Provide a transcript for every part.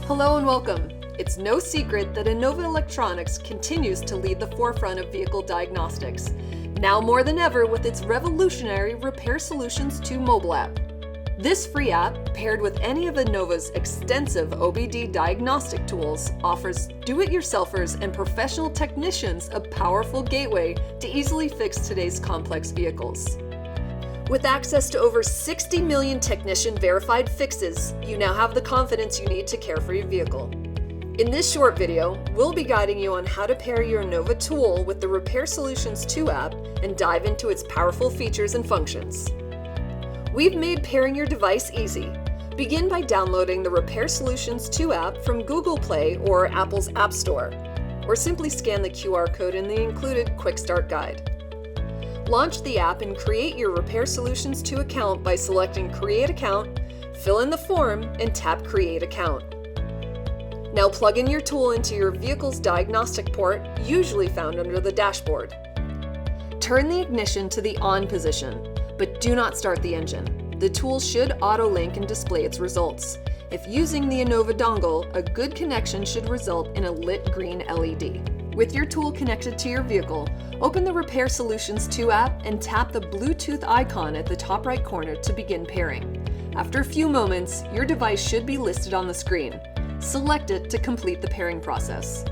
Hello and welcome. It's no secret that Innova Electronics continues to lead the forefront of vehicle diagnostics, now more than ever with its revolutionary Repair Solutions2 mobile app. This free app, paired with any of Innova's extensive OBD diagnostic tools, offers do-it-yourselfers and professional technicians a powerful gateway to easily fix today's complex vehicles. With access to over 60 million technician-verified fixes, you now have the confidence you need to care for your vehicle. In this short video, we'll be guiding you on how to pair your Innova tool with the Repair Solutions2 app and dive into its powerful features and functions. We've made pairing your device easy. Begin by downloading the Repair Solutions2 app from Google Play or Apple's App Store, or simply scan the QR code in the included Quick Start Guide. Launch the app and create your Repair Solutions2 account by selecting Create Account, fill in the form, and tap Create Account. Now plug in your tool into your vehicle's diagnostic port, usually found under the dashboard. Turn the ignition to the on position, but do not start the engine. The tool should auto-link and display its results. If using the Innova dongle, a good connection should result in a lit green LED. With your tool connected to your vehicle, open the Repair Solutions2 app and tap the Bluetooth icon at the top right corner to begin pairing. After a few moments, your device should be listed on the screen. Select it to complete the pairing process.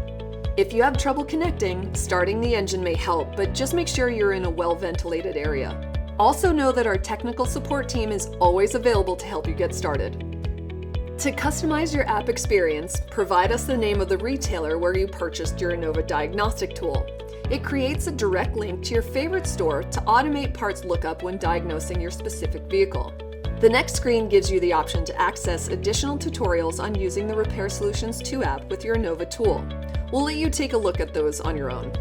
If you have trouble connecting, starting the engine may help, but just make sure you're in a well-ventilated area. Also know that our technical support team is always available to help you get started. To customize your app experience, provide us the name of the retailer where you purchased your Innova diagnostic tool. It creates a direct link to your favorite store to automate parts lookup when diagnosing your specific vehicle. The next screen gives you the option to access additional tutorials on using the Repair Solutions2 app with your Innova tool. We'll let you take a look at those on your own.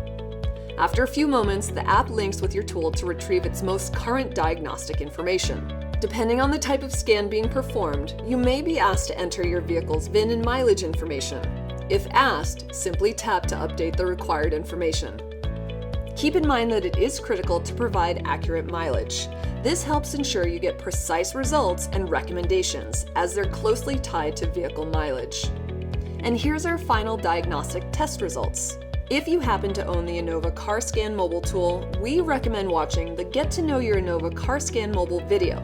After a few moments, the app links with your tool to retrieve its most current diagnostic information. Depending on the type of scan being performed, you may be asked to enter your vehicle's VIN and mileage information. If asked, simply tap to update the required information. Keep in mind that it is critical to provide accurate mileage. This helps ensure you get precise results and recommendations, as they're closely tied to vehicle mileage. And here's our final diagnostic test results. If you happen to own the Innova CarScan mobile tool, we recommend watching the Get to Know Your Innova CarScan mobile video.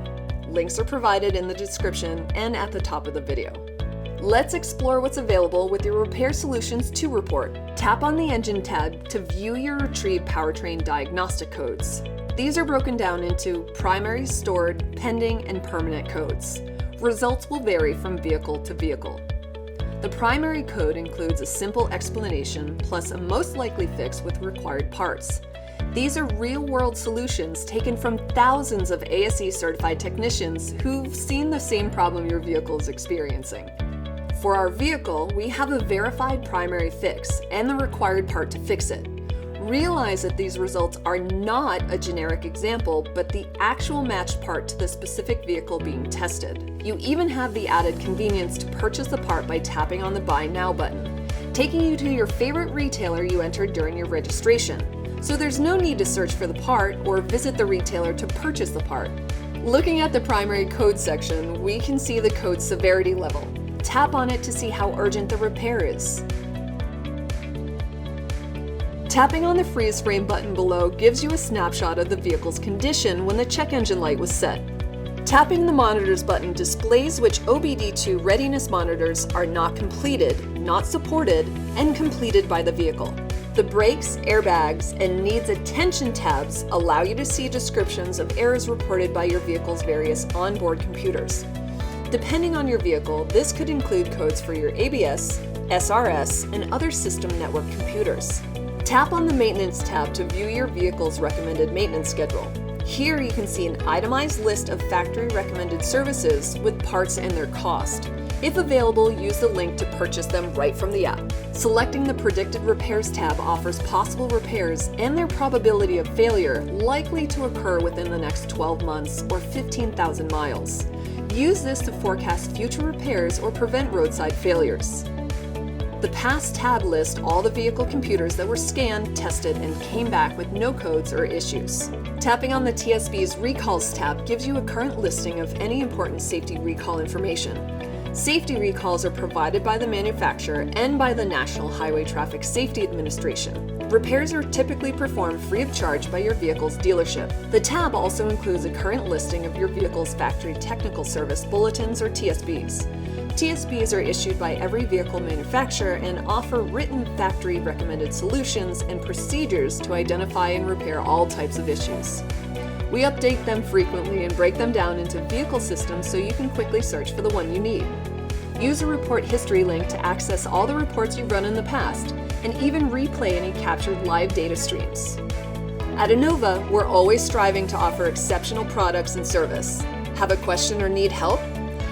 Links are provided in the description and at the top of the video. Let's explore what's available with your Repair Solutions2 report. Tap on the Engine tab to view your retrieved powertrain diagnostic codes. These are broken down into primary, stored, pending, and permanent codes. Results will vary from vehicle to vehicle. The primary code includes a simple explanation plus a most likely fix with required parts. These are real-world solutions taken from thousands of ASE-certified technicians who've seen the same problem your vehicle is experiencing. For our vehicle, we have a verified primary fix and the required part to fix it. Realize that these results are not a generic example, but the actual matched part to the specific vehicle being tested. You even have the added convenience to purchase the part by tapping on the Buy Now button, taking you to your favorite retailer you entered during your registration. So there's no need to search for the part or visit the retailer to purchase the part. Looking at the primary code section, we can see the code severity level. Tap on it to see how urgent the repair is. Tapping on the freeze frame button below gives you a snapshot of the vehicle's condition when the check engine light was set. Tapping the monitors button displays which OBD2 readiness monitors are not completed, not supported, and completed by the vehicle. The brakes, airbags, and needs attention tabs allow you to see descriptions of errors reported by your vehicle's various onboard computers. Depending on your vehicle, this could include codes for your ABS, SRS, and other system network computers. Tap on the Maintenance tab to view your vehicle's recommended maintenance schedule. Here you can see an itemized list of factory recommended services with parts and their cost. If available, use the link to purchase them right from the app. Selecting the Predicted Repairs tab offers possible repairs and their probability of failure likely to occur within the next 12 months or 15,000 miles. Use this to forecast future repairs or prevent roadside failures. The Past tab lists all the vehicle computers that were scanned, tested, and came back with no codes or issues. Tapping on the TSB's Recalls tab gives you a current listing of any important safety recall information. Safety recalls are provided by the manufacturer and by the National Highway Traffic Safety Administration. Repairs are typically performed free of charge by your vehicle's dealership. The tab also includes a current listing of your vehicle's factory technical service bulletins or TSBs. TSBs are issued by every vehicle manufacturer and offer written factory recommended solutions and procedures to identify and repair all types of issues. We update them frequently and break them down into vehicle systems so you can quickly search for the one you need. Use a report history link to access all the reports you've run in the past and even replay any captured live data streams. At Innova, we're always striving to offer exceptional products and service. Have a question or need help?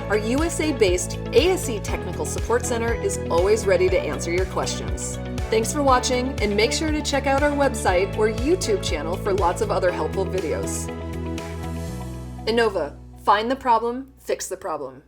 Our USA-based ASE Technical Support Center is always ready to answer your questions. Thanks for watching, and make sure to check out our website or YouTube channel for lots of other helpful videos. Innova, find the problem, fix the problem.